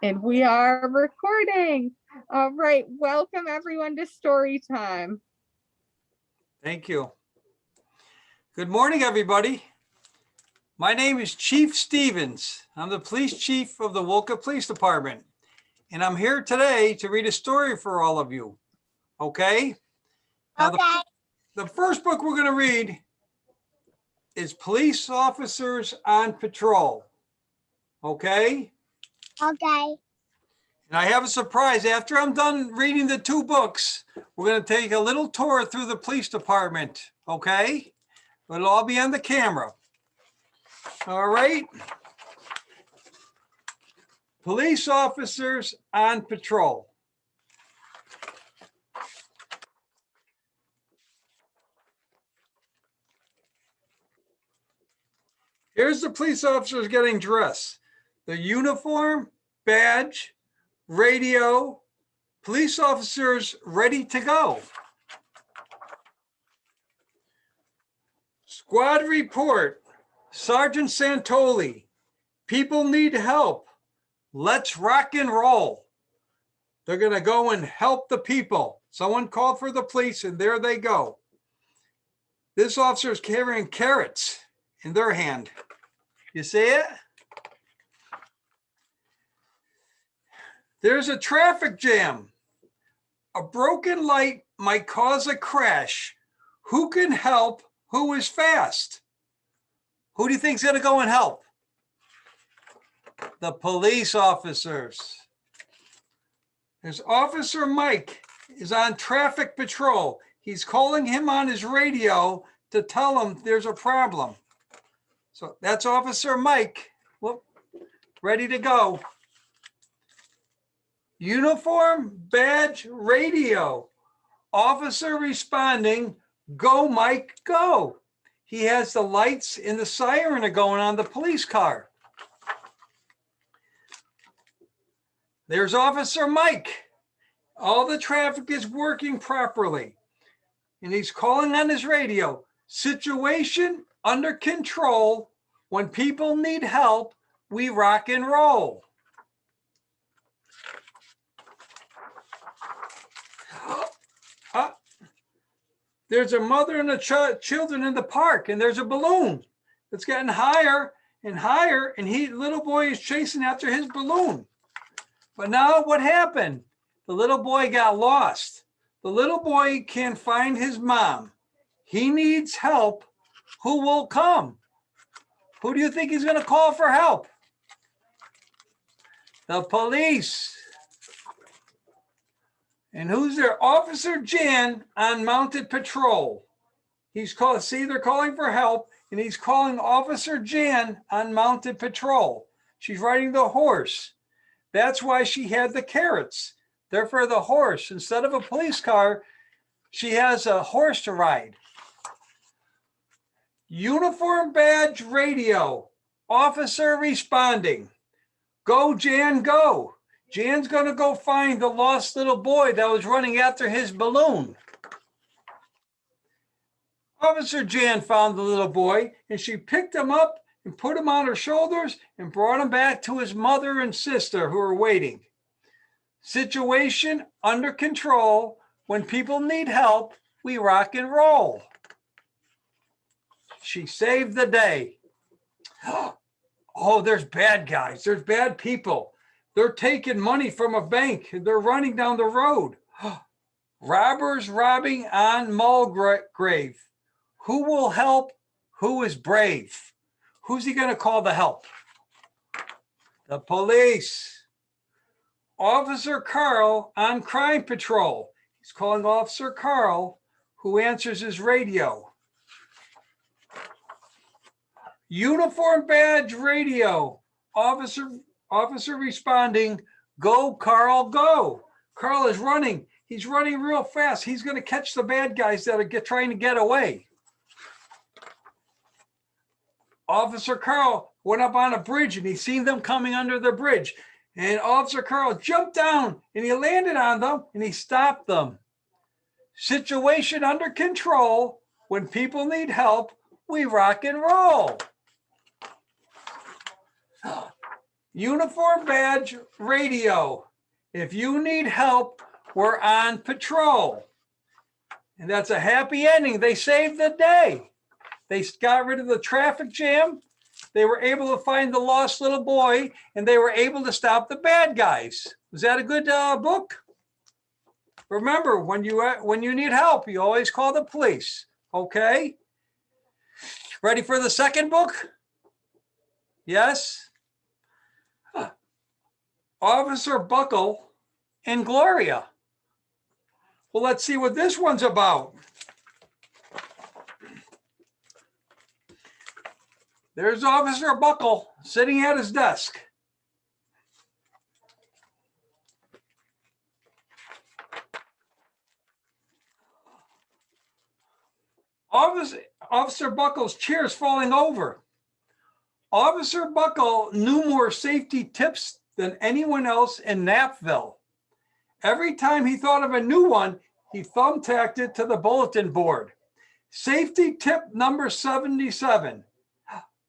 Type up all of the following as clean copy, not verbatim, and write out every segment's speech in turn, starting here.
And we are recording. All right, welcome everyone to Storytime. Thank you. Good morning, everybody. My name is Chief Stevens. I'm the police chief of the Wolcott Police Department, and I'm here today to read a story for all of you. Okay? Now, the first book we're going to read is Police Officers on Patrol. Okay? Okay. And I have a surprise. After I'm done reading the two books, we're going to take a little tour through the police department. Okay? It'll all be on the camera. All right? Police Officers on Patrol. Here's the police officers getting dressed. The uniform, badge, radio, police officers ready to go. Squad report, Sergeant Santoli. People need help. Let's rock and roll. They're going to go and help the people. Someone called for the police and there they go. This officer is carrying carrots in their hand. You see it? There's a traffic jam. A broken light might cause a crash. Who can help? Who is fast? Who do you think is going to go and help? The police officers. There's Officer Mike is on traffic patrol. He's calling him on his radio to tell him there's a problem. So that's Officer Mike. Whoop, ready to go. Uniform, badge, radio. Officer responding, go Mike, go. He has the lights and the siren are going on the police car. There's Officer Mike. All the traffic is working properly. And he's calling on his radio. Situation under control. When people need help, we rock and roll. There's a mother and children in the park, and there's a balloon that's getting higher and higher, and little boy is chasing after his balloon. But now what happened? The little boy got lost. The little boy can't find his mom. He needs help. Who will come? Who do you think he's going to call for help? The police. And who's there? Officer Jan on mounted patrol. He's called, see, they're calling for help, and he's calling Officer Jan on mounted patrol. She's riding the horse. That's why she had the carrots. They're for the horse. Instead of a police car, she has a horse to ride. Uniform, badge, radio. Officer responding. Go, Jan, go. Jan's going to go find the lost little boy that was running after his balloon. Officer Jan found the little boy, and she picked him up and put him on her shoulders and brought him back to his mother and sister who were waiting. Situation under control. When people need help, we rock and roll. She saved the day. Oh, there's bad guys. There's bad people. They're taking money from a bank. They're running down the road. Robbers robbing on Mulgrave. Who will help? Who is brave? Who's he going to call to help? The police. Officer Carl on crime patrol. He's calling Officer Carl, who answers his radio. Uniform, badge, radio. Officer responding, go, Carl, go. Carl is running. He's running real fast. He's going to catch the bad guys that are trying to get away. Officer Carl went up on a bridge and he seen them coming under the bridge. And Officer Carl jumped down and he landed on them and he stopped them. Situation under control. When people need help, we rock and roll. uniform badge, radio. If you need help, we're on patrol. And that's a happy ending. They saved the day. They got rid of the traffic jam. They were able to find the lost little boy, and they were able to stop the bad guys. Was that a good book? Remember, when you need help, you always call the police. Okay? Ready for the second book? Yes? Officer Buckle and Gloria. Well, let's see what this one's about. There's Officer Buckle sitting at his desk. Officer Buckle's chair is falling over. Officer Buckle knew more safety tips than anyone else in Knappville. Every time he thought of a new one, he thumbtacked it to the bulletin board. Safety tip number 77.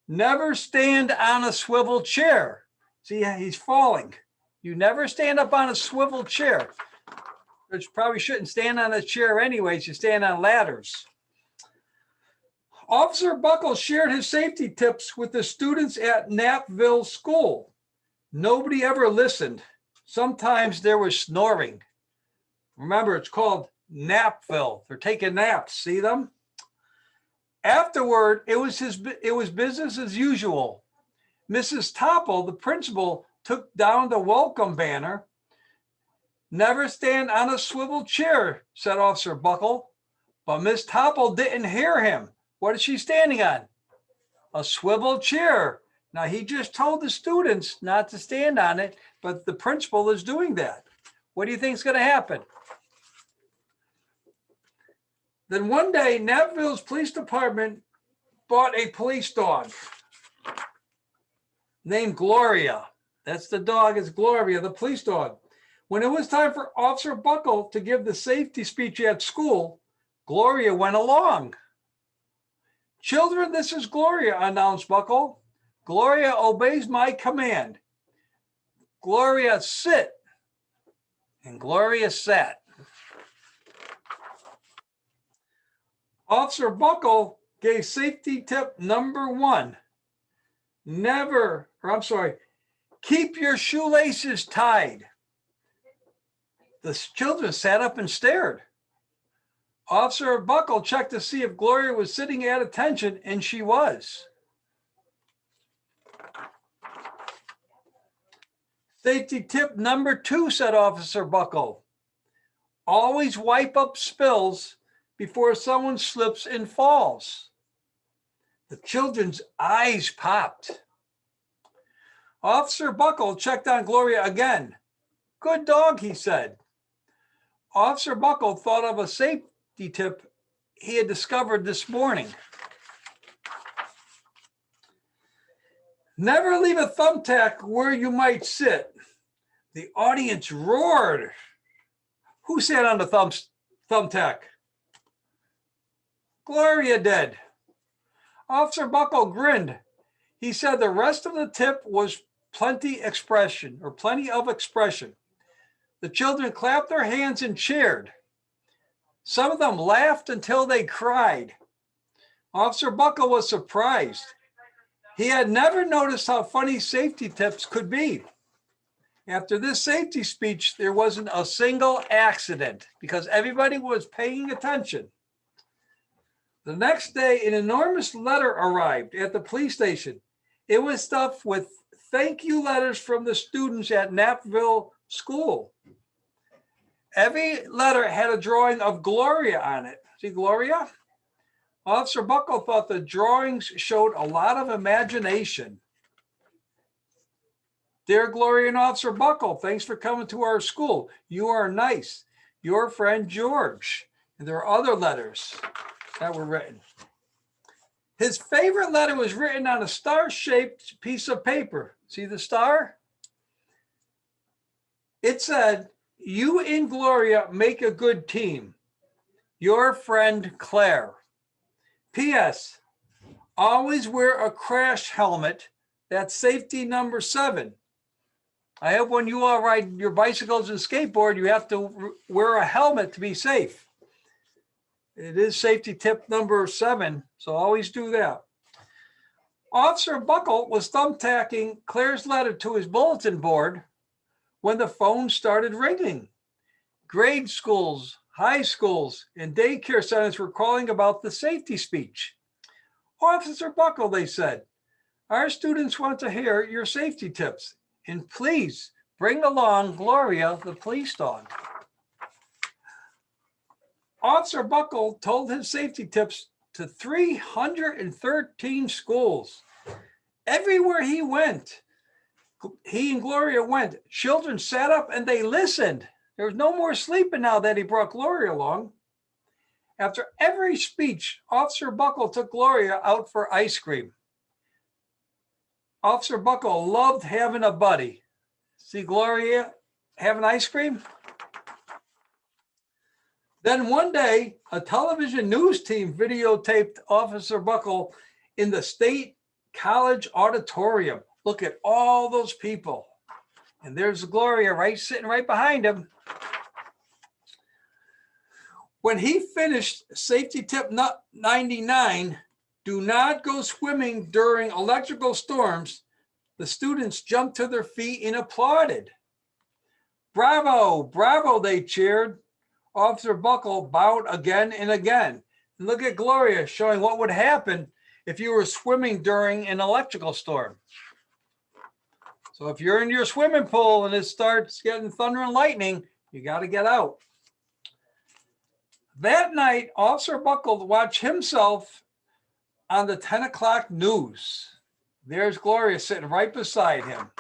Never stand on a swivel chair. See, he's falling. You never stand up on a swivel chair. Which probably shouldn't stand on a chair anyways. You stand on ladders. Officer Buckle shared his safety tips with the students at Knappville School. Nobody ever listened. Sometimes there was snoring. Remember, it's called Knappville. They're taking naps. See them? Afterward, it was business as usual. Mrs. Topple, the principal, took down the welcome banner. Never stand on a swivel chair, said Officer Buckle. But Miss Topple didn't hear him. What is she standing on? A swivel chair. Now, he just told the students not to stand on it, but the principal is doing that. What do you think is going to happen? Then one day, Knappville's police department bought a police dog named Gloria. That's the dog, it's Gloria, the police dog. When it was time for Officer Buckle to give the safety speech at school, Gloria went along. Children, this is Gloria, announced Buckle. Gloria obeys my command. Gloria, sit. And Gloria sat. Officer Buckle gave safety tip number 1. Keep your shoelaces tied. The children sat up and stared. Officer Buckle checked to see if Gloria was sitting at attention, and she was. Safety tip number 2, said Officer Buckle. Always wipe up spills before someone slips and falls. The children's eyes popped. Officer Buckle checked on Gloria again. Good dog, he said. Officer Buckle thought of a safety tip he had discovered this morning. Never leave a thumbtack where you might sit. The audience roared. Who sat on the thumbtack? Gloria did. Officer Buckle grinned. He said the rest of the tip was plenty of expression. The children clapped their hands and cheered. Some of them laughed until they cried. Officer Buckle was surprised. He had never noticed how funny safety tips could be. After this safety speech, there wasn't a single accident because everybody was paying attention. The next day, an enormous letter arrived at the police station. It was stuffed with thank you letters from the students at Knappville School. Every letter had a drawing of Gloria on it. See Gloria? Officer Buckle thought the drawings showed a lot of imagination. Dear Gloria and Officer Buckle, thanks for coming to our school. You are nice. Your friend George. And there are other letters that were written. His favorite letter was written on a star-shaped piece of paper. See the star? It said, you and Gloria make a good team. Your friend Claire. P.S. Always wear a crash helmet. That's safety number 7. I hope when you all ride your bicycles and skateboard, you have to wear a helmet to be safe. It is safety tip number 7, so always do that. Officer Buckle was thumbtacking Claire's letter to his bulletin board when the phone started ringing. Grade schools, high schools, and daycare centers were calling about the safety speech. Officer Buckle, they said, our students want to hear your safety tips, and please bring along Gloria the Police Dog. Officer Buckle told his safety tips to 313 schools. Everywhere he went, he and Gloria went, children sat up and they listened. There was no more sleeping now that he brought Gloria along. After every speech, Officer Buckle took Gloria out for ice cream. Officer Buckle loved having a buddy. See Gloria having ice cream? Then one day, a television news team videotaped Officer Buckle in the State College auditorium. Look at all those people. And there's Gloria sitting right behind him. When he finished safety tip 99, do not go swimming during electrical storms, the students jumped to their feet and applauded. Bravo, bravo, they cheered. Officer Buckle bowed again and again. And look at Gloria showing what would happen if you were swimming during an electrical storm. So if you're in your swimming pool and it starts getting thunder and lightning, you got to get out. That night, Officer Buckle watched himself on the 10 o'clock news. There's Gloria sitting right beside him.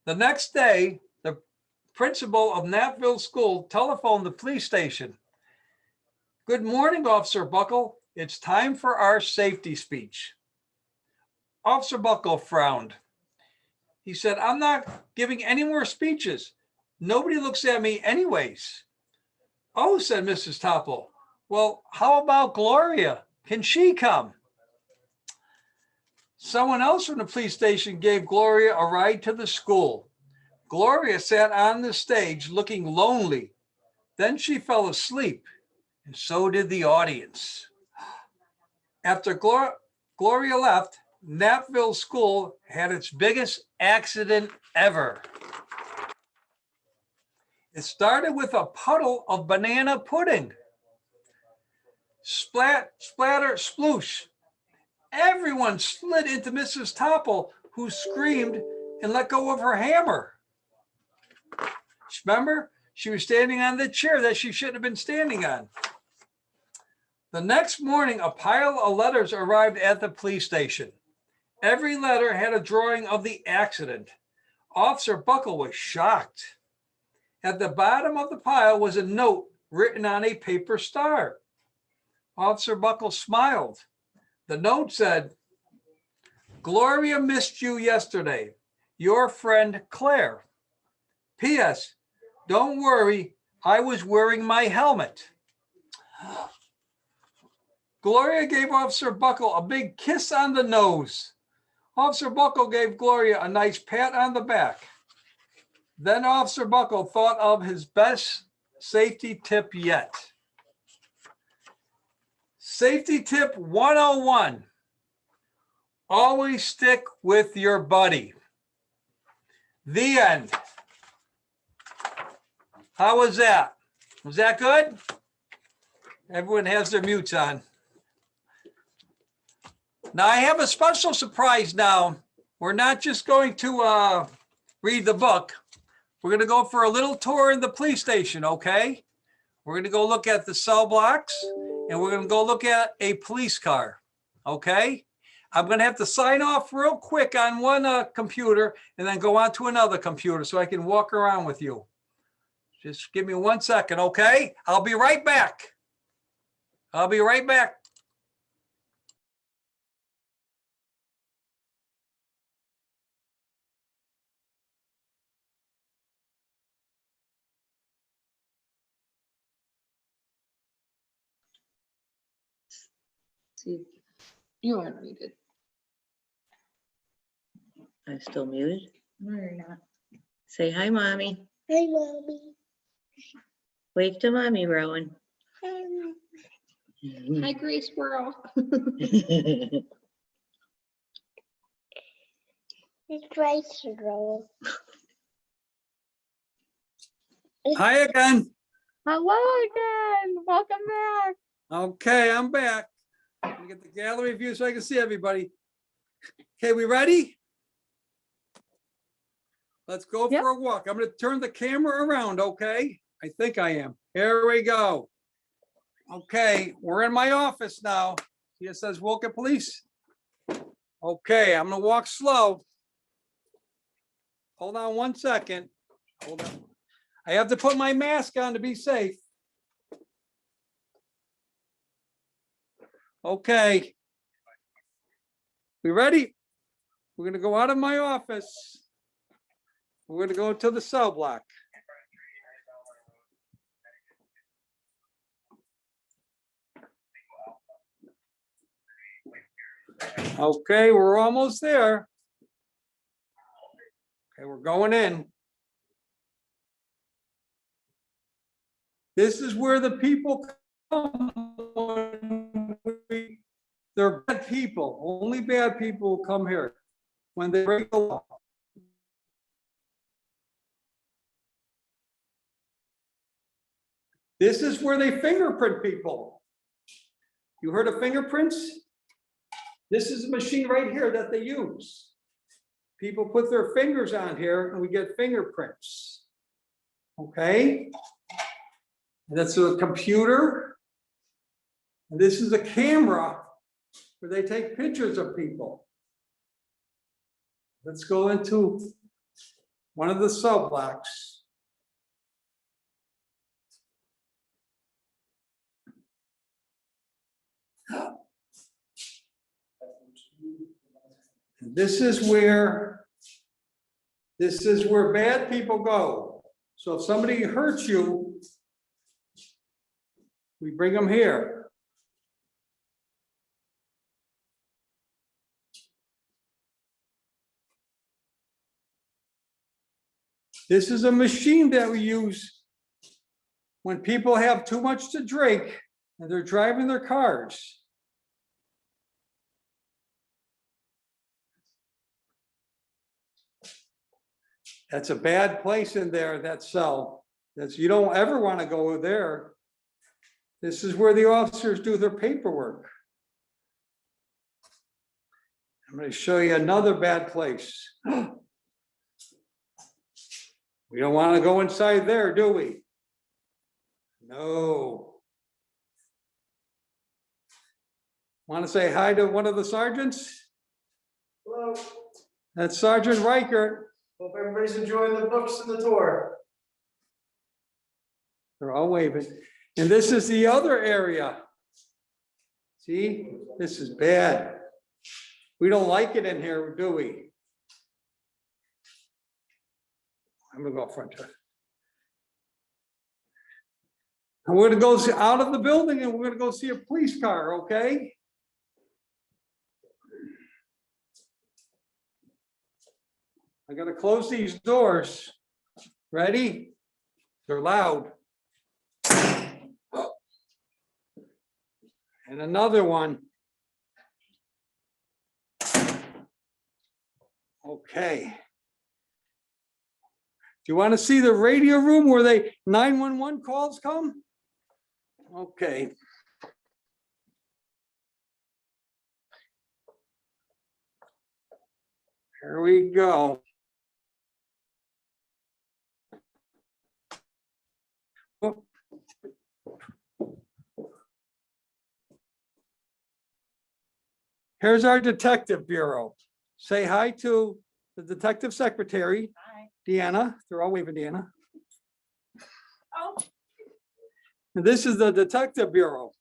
The next day, the principal of Knappville School telephoned the police station. Good morning, Officer Buckle. It's time for our safety speech. Officer Buckle frowned. He said, I'm not giving any more speeches. Nobody looks at me anyways. Oh, said Mrs. Topple. Well, how about Gloria? Can she come? Someone else from the police station gave Gloria a ride to the school. Gloria sat on the stage looking lonely. Then she fell asleep, and so did the audience. After Gloria left, Knappville School had its biggest accident ever. It started with a puddle of banana pudding. Splat, splatter, sploosh. Everyone slid into Mrs. Topple, who screamed and let go of her hammer. Remember, she was standing on the chair that she shouldn't have been standing on. The next morning, a pile of letters arrived at the police station. Every letter had a drawing of the accident. Officer Buckle was shocked. At the bottom of the pile was a note written on a paper star. Officer Buckle smiled. The note said, Gloria missed you yesterday. Your friend Claire. P.S. Don't worry, I was wearing my helmet. Gloria gave Officer Buckle a big kiss on the nose. Officer Buckle gave Gloria a nice pat on the back. Then Officer Buckle thought of his best safety tip yet. Safety tip 101. Always stick with your buddy. The end. How was that? Was that good? Everyone has their mutes on. Now I have a special surprise now. We're not just going to read the book. We're going to go for a little tour in the police station, okay? We're going to go look at the cell blocks and we're going to go look at a police car, okay? I'm going to have to sign off real quick on one computer and then go on to another computer so I can walk around with you. Just give me 1 second, okay? I'll be right back. I'll be right back. See, you are muted. I'm still muted. No, you're not. Say hi, Mommy. Hi, Mommy. Wave to Mommy, Rowan. Hi, Gray Squirrel. It's right to roll. Hi again. Hello again. Welcome back. Okay, I'm back. Let me get the gallery view so I can see everybody. Okay, we ready? Let's go Yep. for a walk. I'm going to turn the camera around, okay? I think I am. Here we go. Okay, we're in my office now. It says Wolcott Police. Okay, I'm going to walk slow. Hold on 1 second. Hold on. I have to put my mask on to be safe. Okay. We ready? We're going to go out of my office. We're going to go to the cell block. Okay, we're almost there. Okay, we're going in. This is where the people come. They're bad people. Only bad people come here when they break the law. This is where they fingerprint people. You heard of fingerprints? This is a machine right here that they use. People put their fingers on here and we get fingerprints. Okay? That's a computer. And this is a camera where they take pictures of people. Let's go into one of the cell blocks. This is where bad people go. So if somebody hurts you, we bring them here. This is a machine that we use when people have too much to drink and they're driving their cars. That's a bad place in there, that cell. You don't ever want to go there. This is where the officers do their paperwork. I'm going to show you another bad place. We don't want to go inside there, do we? No. Want to say hi to one of the sergeants? Hello. That's Sergeant Reichert. Hope everybody's enjoying the books and the tour. They're all waving. And this is the other area. See, this is bad. We don't like it in here, do we? I'm gonna go up front. And we're gonna go out of the building and we're gonna go see a police car, okay? I gotta close these doors. Ready? They're loud. And another one. Okay. Do you want to see the radio room where they 911 calls come? Okay. Here we go. Oh. Here's our detective bureau. Say hi to the detective secretary. Hi. Deanna. They're all waving, Deanna. Oh. And this is the detective bureau.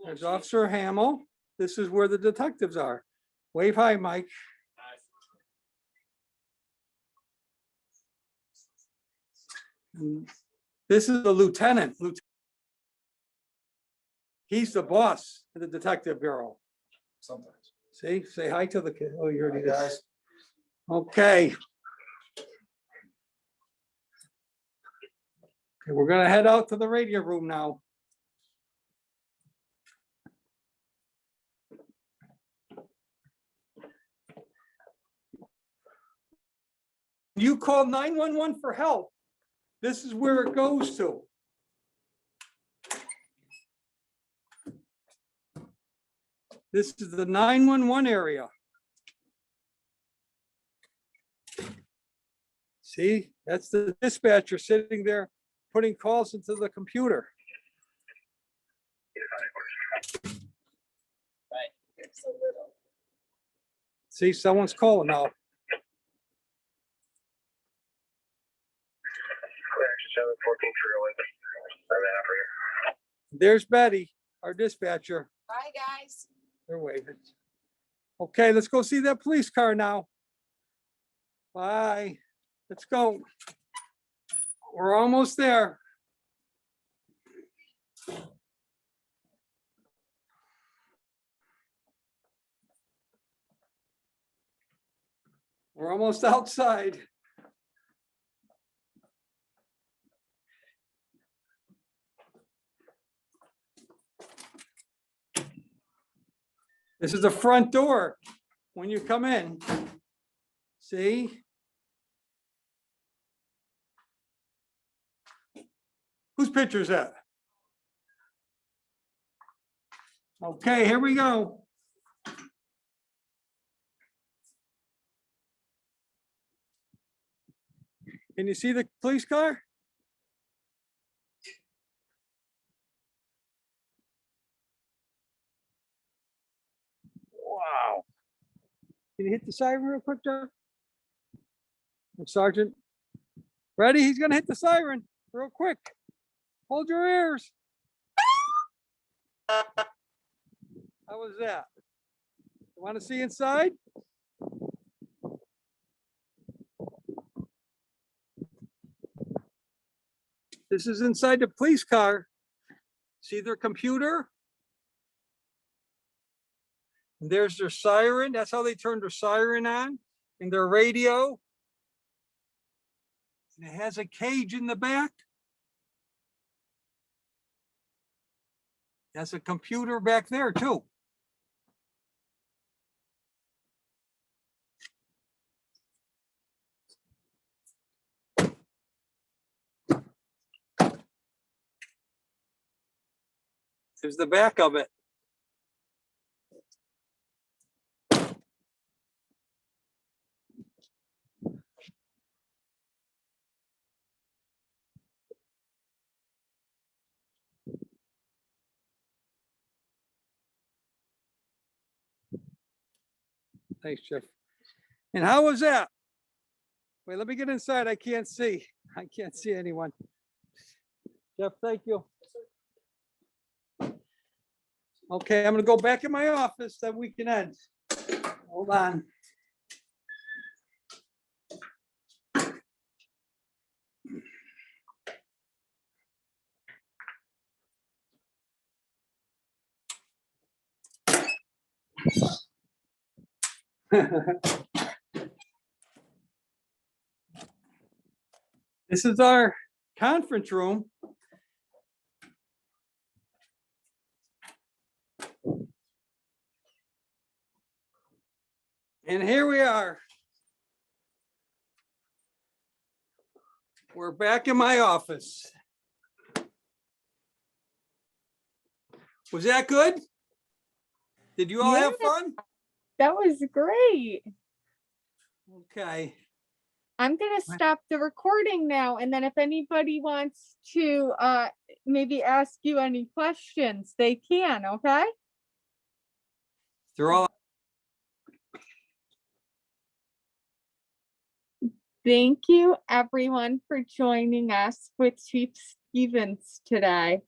There's Officer Hamill. This is where the detectives are. Wave hi, Mike. And this is the lieutenant. He's the boss of the detective bureau. Sometimes. See, say hi to the kid. Oh, you already did. Guys, Okay. Okay, we're gonna head out to the radio room now. You call 911 for help. This is where it goes to. This is the 911 area. See, that's the dispatcher sitting there putting calls into the computer. See, someone's calling now. There's Betty, our dispatcher. Bye, guys. They're waving. Okay, let's go see that police car now. Bye. Let's go. We're almost there. We're almost outside. This is the front door when you come in. See? Whose picture is that? Okay, here we go. Can you see the police car? Wow. Can you hit the siren real quick, Joe? Sergeant. Ready? He's gonna hit the siren real quick. Hold your ears. How was that? Want to see inside? This is inside the police car. See their computer? And there's their siren. That's how they turned their siren on, and their radio. And it has a cage in the back. There's a computer back there too. There's the back of it. Thanks, Jeff. And how was that? Wait, let me get inside. I can't see. I can't see anyone. Jeff, thank you. Okay, I'm gonna go back in my office, then we can end. Hold on. This is our conference room. And here we are. We're back in my office. Was that good? Did you all have fun? That was great. Okay. I'm gonna stop the recording now, and then if anybody wants to maybe ask you any questions, they can, okay? They're all. Thank you everyone for joining us with Chief Stevens today.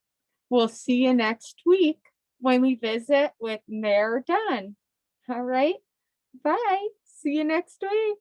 We'll see you next week when we visit with Mayor Dunn. All right, bye. See you next week.